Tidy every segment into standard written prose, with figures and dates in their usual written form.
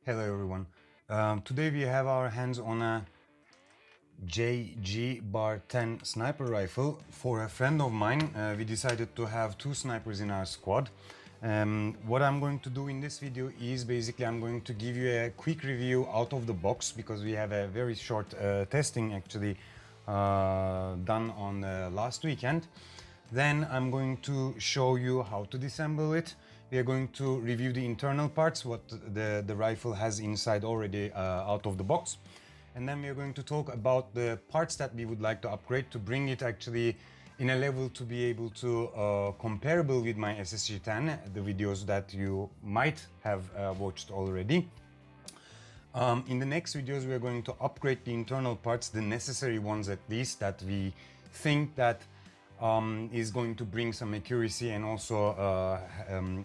Hello everyone. Today we have our hands on a JG-10 sniper rifle. For a friend of mine, we decided to have two snipers in our squad. What I'm going to do in this video is basically I'm going to give you a quick review out of the box, because we have a very short testing actually done on last weekend. Then I'm going to show you how to disassemble it. We are going to review the internal parts, what the rifle has inside already out of the box. And then we are going to talk about the parts that we would like to upgrade to bring it actually in a level to be able to comparable with my SSG10, the videos that you might have watched already. In the next videos we are going to upgrade the internal parts, the necessary ones at least, that we think that is going to bring some accuracy and also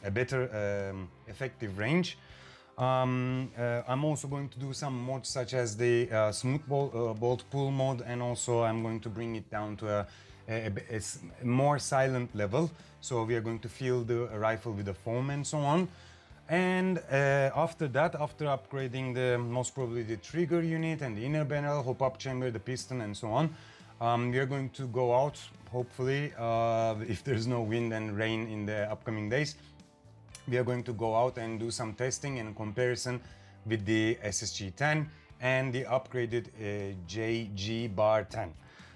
a better effective range. I'm also going to do some mods such as the smooth bolt pull mode, and also I'm going to bring it down to a more silent level, so we are going to fill the rifle with the foam and so on. And after that, after upgrading most probably the trigger unit and the inner barrel, hop-up chamber, the piston and so on, we are going to go out, hopefully, if there's no wind and rain in the upcoming days. We are going to go out and do some testing and comparison with the SSG10 and the upgraded JG-10.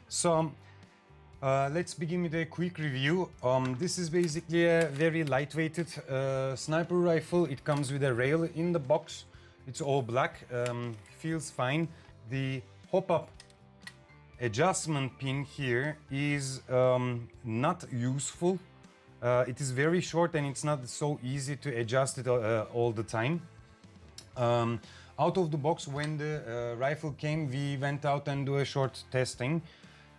So let's begin with a quick review. This is basically a very lightweighted sniper rifle. It comes with a rail in the box. It's all black, feels fine. The hop-up adjustment pin here is not useful. It is very short and it's not so easy to adjust it all the time. Out of the box, when the rifle came, we went out and do a short testing.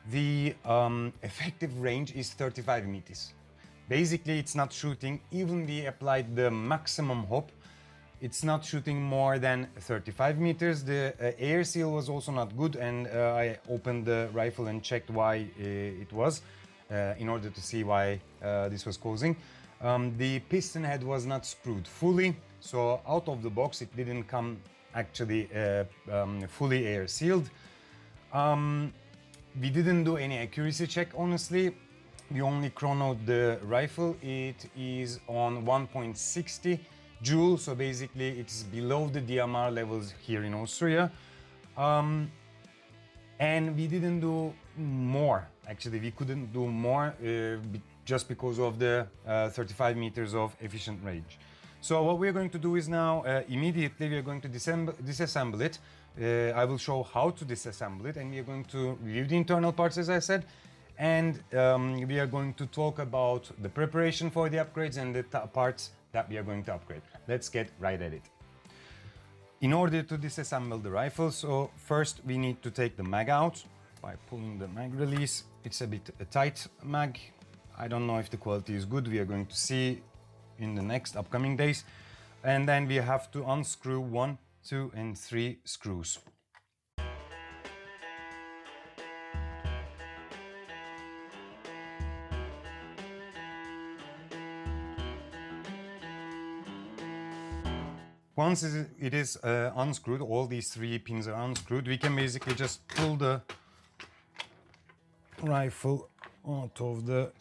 The effective range is 35 meters. Basically, it's not shooting. Even we applied the maximum hop, it's not shooting more than 35 meters. The air seal was also not good, and I opened the rifle and checked why it was, in order to see why this was causing. The piston head was not screwed fully, so out of the box it didn't come actually fully air sealed. We didn't do any accuracy check, honestly. We only chronoed the rifle. It is on 1.60 joule, so basically it's below the DMR levels here in Austria. And we didn't do more. Actually, we couldn't do more just because of the 35 meters of efficient range. So what we're going to do is now, immediately we are going to disassemble it. I will show how to disassemble it, and we are going to review the internal parts, as I said. And we are going to talk about the preparation for the upgrades and the parts that we are going to upgrade. Let's get right at it. In order to disassemble the rifle, so first we need to take the mag out by pulling the mag release. It's a bit a tight mag. I don't know if the quality is good. We are going to see in the next upcoming days. And then we have to unscrew 1, 2 and 3 screws. Once it is unscrewed, all these 3 pins are unscrewed, we can basically just pull the rifle out of the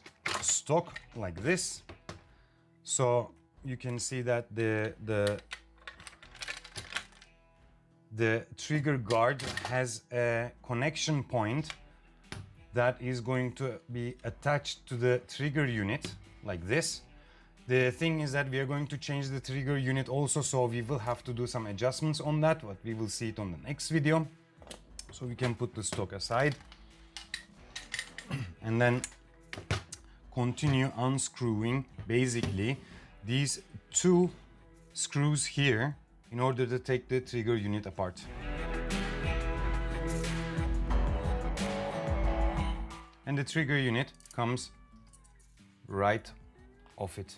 stock like this. So you can see that the trigger guard has a connection point that is going to be attached to the trigger unit like this. The thing is that we are going to change the trigger unit also, so we will have to do some adjustments on that, but we will see it on the next video. So we can put the stock aside and then continue unscrewing basically these 2 screws here in order to take the trigger unit apart. And the trigger unit comes right off it.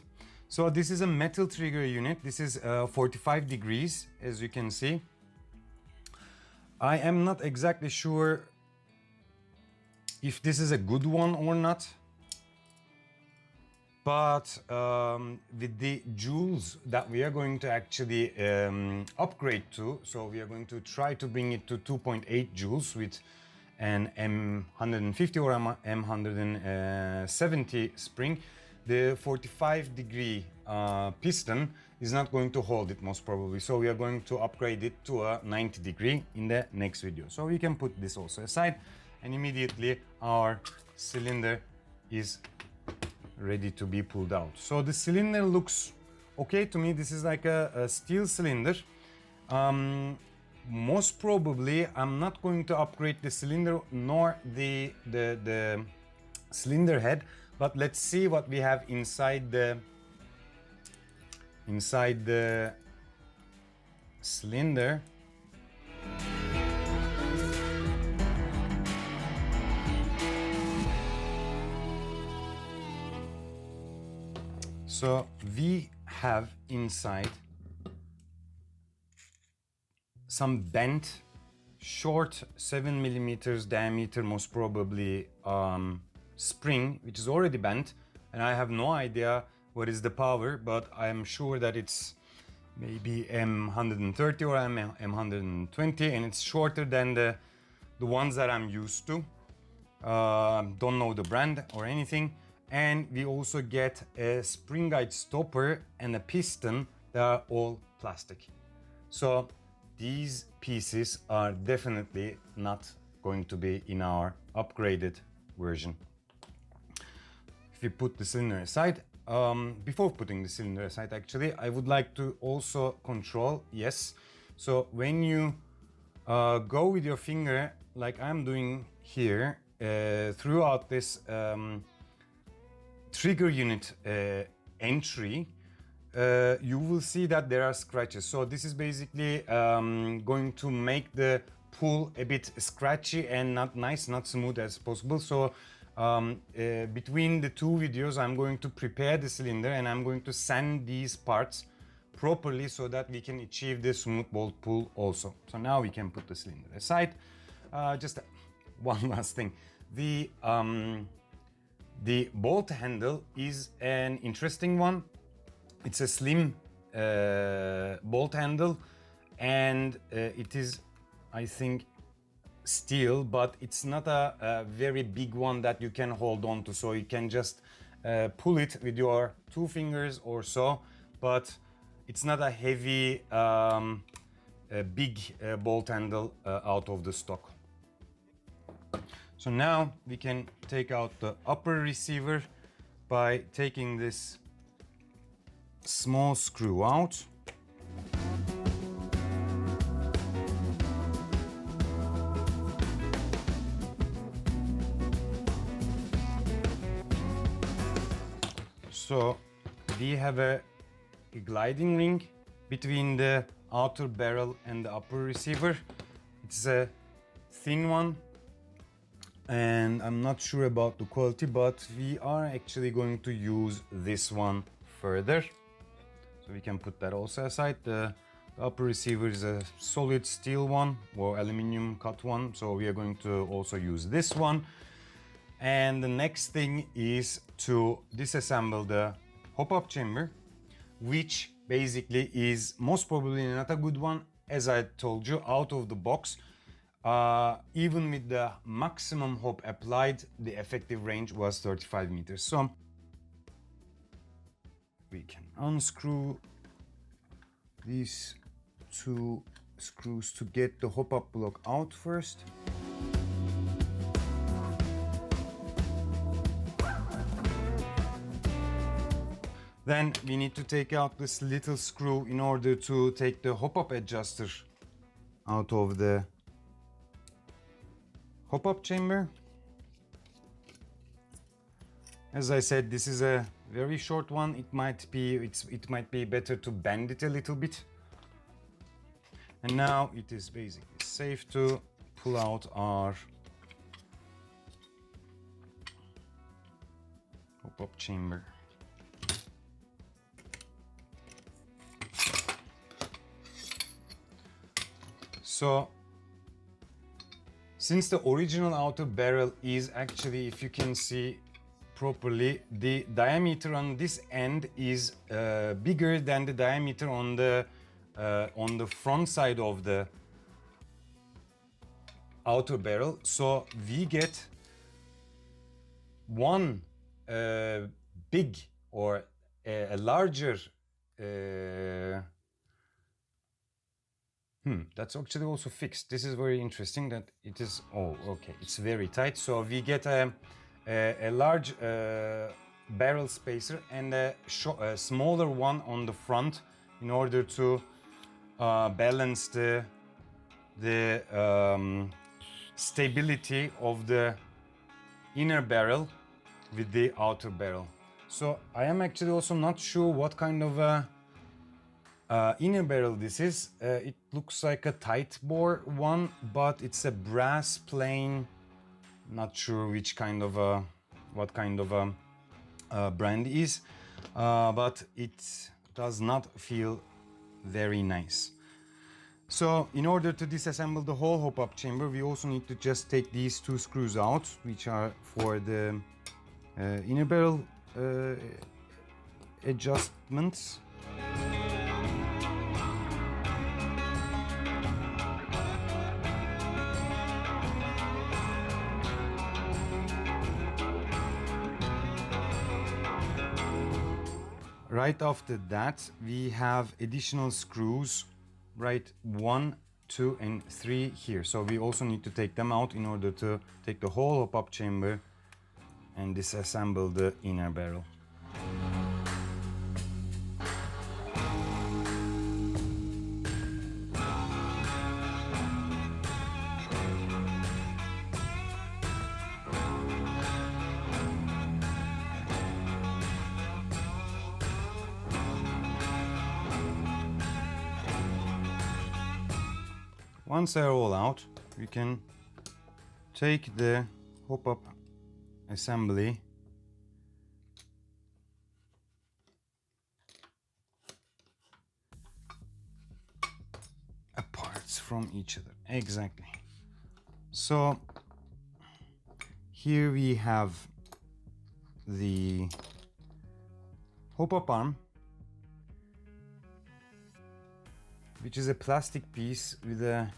So this is a metal trigger unit. This is 45 degrees, as you can see. I am not exactly sure if this is a good one or not. But with the joules that we are going to actually upgrade to, so we are going to try to bring it to 2.8 joules with an M150 or M170 spring, the 45-degree piston is not going to hold it most probably. So we are going to upgrade it to a 90-degree in the next video. So we can put this also aside, and immediately our cylinder is ready to be pulled out. So the cylinder looks okay to me. This is like a steel cylinder. Most probably I'm not going to upgrade the cylinder nor the cylinder head, but let's see what we have inside the cylinder. So we have inside some bent, short 7 millimeters diameter, most probably spring, which is already bent, and I have no idea what is the power, but I am sure that it's maybe M130 or M120, and it's shorter than the ones that I'm used to. Don't know the brand or anything. And we also get a spring guide stopper and a piston that are all plastic. So these pieces are definitely not going to be in our upgraded version. If we put the cylinder aside, before putting the cylinder aside actually, I would like to also control, yes. So when you go with your finger, like I'm doing here, throughout this trigger unit entry, you will see that there are scratches. So this is basically going to make the pull a bit scratchy and not nice, not smooth as possible. So between the two videos, I'm going to prepare the cylinder and I'm going to sand these parts properly so that we can achieve the smooth bolt pull also. So now we can put the cylinder aside. Just one last thing. The bolt handle is an interesting one. It's a slim bolt handle, and it is, I think, steel, but it's not a very big one that you can hold on to. So you can just pull it with your two fingers or so, but it's not a heavy, big bolt handle out of the stock. So now we can take out the upper receiver by taking this small screw out. So we have a gliding ring between the outer barrel and the upper receiver. It's a thin one, and I'm not sure about the quality, but we are actually going to use this one further. So we can put that also aside. The upper receiver is a solid steel one or aluminum cut one, so we are going to also use this one. And the next thing is to disassemble the hop-up chamber, which basically is most probably not a good one. As I told you, out of the box, even with the maximum hop applied, the effective range was 35 meters. So we can unscrew these two screws to get the hop-up block out first. Then we need to take out this little screw in order to take the hop-up adjuster out of the hop-up chamber. As I said, this is a very short one. It might be better to bend it a little bit. And now it is basically safe to pull out our hop-up chamber. So, since the original outer barrel is actually, if you can see, properly, the diameter on this end is bigger than the diameter on the front side of the outer barrel. So we get one big or a larger that's actually also fixed. This is very interesting that it is, oh, okay, it's very tight. So we get a large barrel spacer and a smaller one on the front in order to balance the stability of the inner barrel with the outer barrel. So I am actually also not sure what kind of a inner barrel this is. It looks like a tight bore one, but it's a brass plain. Not sure which kind of what kind of a brand is, but it does not feel very nice. So in order to disassemble the whole hop-up chamber, we also need to just take these two screws out, which are for the inner barrel adjustments. Right after that, we have additional screws, right, 1, 2 and 3 here. So we also need to take them out in order to take the whole hop-up chamber and disassemble the inner barrel. Once they're all out, we can take the hop-up assembly apart from each other. Exactly. So here we have the hop-up arm, which is a plastic piece with a,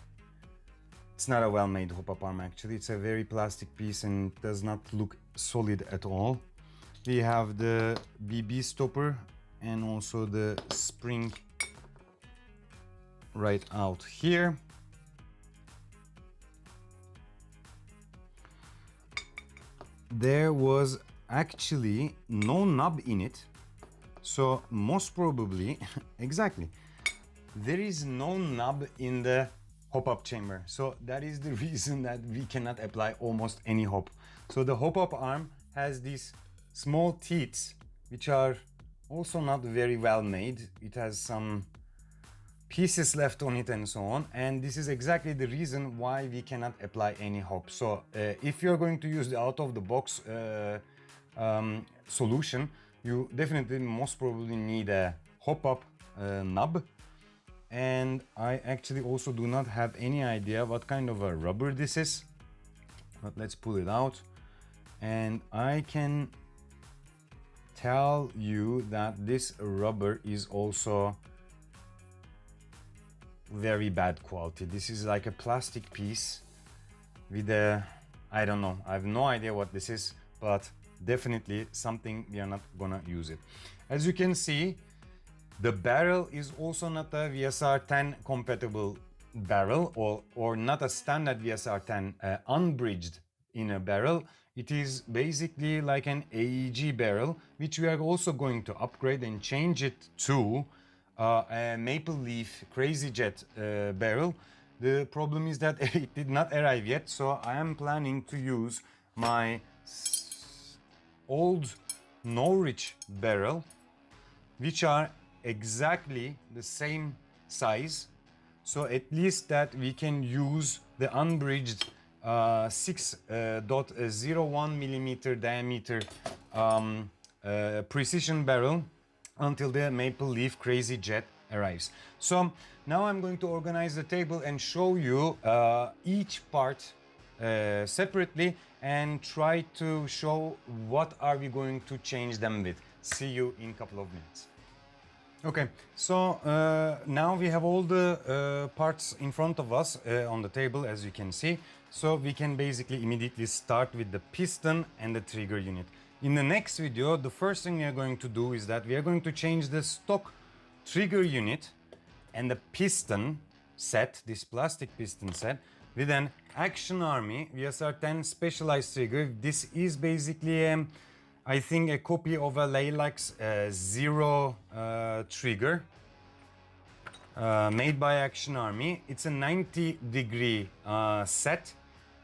it's not a well-made hop-up arm actually, it's a very plastic piece and does not look solid at all. We have the BB stopper and also the spring right out here. There was actually no knob in it, so most probably, exactly, there is no knob in the hop-up chamber. So that is the reason that we cannot apply almost any hop. So the hop-up arm has these small teeth, which are also not very well made. It has some pieces left on it and so on. And this is exactly the reason why we cannot apply any hop. So if you're going to use the out-of-the-box solution, you definitely most probably need a hop-up knob. And I actually also do not have any idea what kind of a rubber this is, but let's pull it out. And I can tell you that this rubber is also very bad quality. This is like a plastic piece with a, I don't know, I have no idea what this is, but definitely something we are not gonna use it. As you can see, the barrel is also not a VSR10 compatible barrel or not a standard VSR10 unbridged inner barrel. It is basically like an AEG barrel, which we are also going to upgrade and change it to a Maple Leaf Crazy Jet barrel. The problem is that it did not arrive yet, so I am planning to use my old Novritsch barrel, which are exactly the same size, so at least that we can use the unbridged 6.01 millimeter diameter precision barrel until the Maple Leaf Crazy Jet arrives. So now I'm going to organize the table and show you each part separately and try to show what are we going to change them with. See you in a couple of minutes. Okay, so now we have all the parts in front of us on the table, as you can see. So we can basically immediately start with the piston and the trigger unit. In the next video, the first thing we are going to do is that we are going to change the stock trigger unit and the piston set, this plastic piston set, with an Action Army VSR10 specialized trigger. This is basically I think a copy of a Leilax Zero trigger made by Action Army. It's a 90-degree set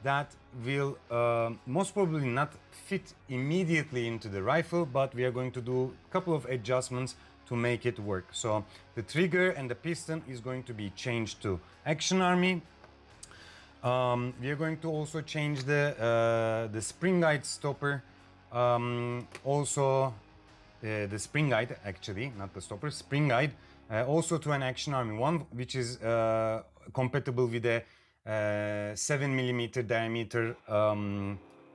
that will most probably not fit immediately into the rifle, but we are going to do a couple of adjustments to make it work. So the trigger and the piston is going to be changed to Action Army. We are going to also change the spring guide stopper. Also the spring guide, actually, not the stopper, spring guide, also to an Action Army one, which is compatible with a 7mm diameter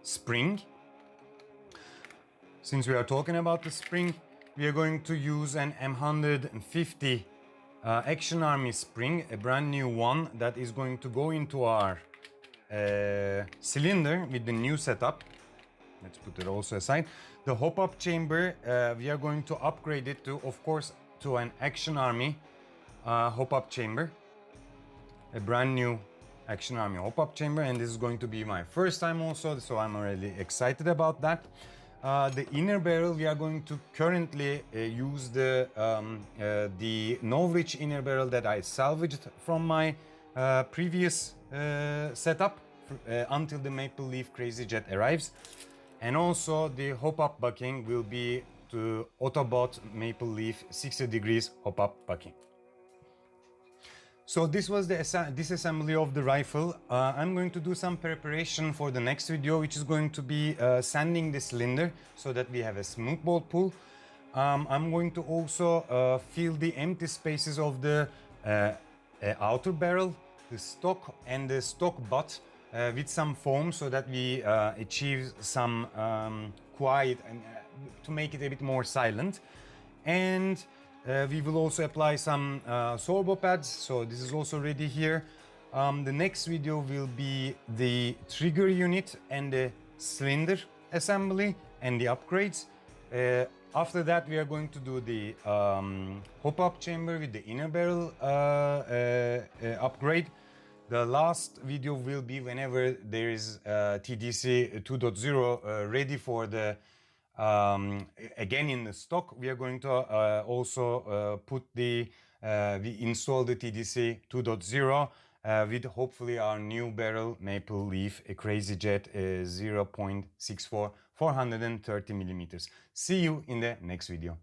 spring. Since we are talking about the spring, we are going to use an M150 Action Army spring, a brand new one that is going to go into our cylinder with the new setup. Let's put it also aside. The hop-up chamber, we are going to upgrade it to, of course, to an Action Army hop-up chamber. A brand new Action Army hop-up chamber, and this is going to be my first time also, so I'm really excited about that. The inner barrel, we are going to currently use the Novritsch inner barrel that I salvaged from my previous setup until the Maple Leaf Crazy Jet arrives. And also the hop-up bucking will be to Autobot Maple Leaf 60 degrees hop-up bucking. So this was the disassembly of the rifle. I'm going to do some preparation for the next video, which is going to be sanding the cylinder so that we have a smooth bolt pull. I'm going to also fill the empty spaces of the outer barrel, the stock and the stock butt with some foam so that we achieve some quiet and to make it a bit more silent. And we will also apply some sorbo pads, so this is also ready here. The next video will be the trigger unit and the cylinder assembly and the upgrades. After that we are going to do the hop-up chamber with the inner barrel upgrade. The last video will be whenever there is TDC 2.0 ready for the again in the stock. We are going to also put the we install the TDC 2.0 with hopefully our new barrel Maple Leaf Crazy Jet 0.64 430 millimeters. See you in the next video.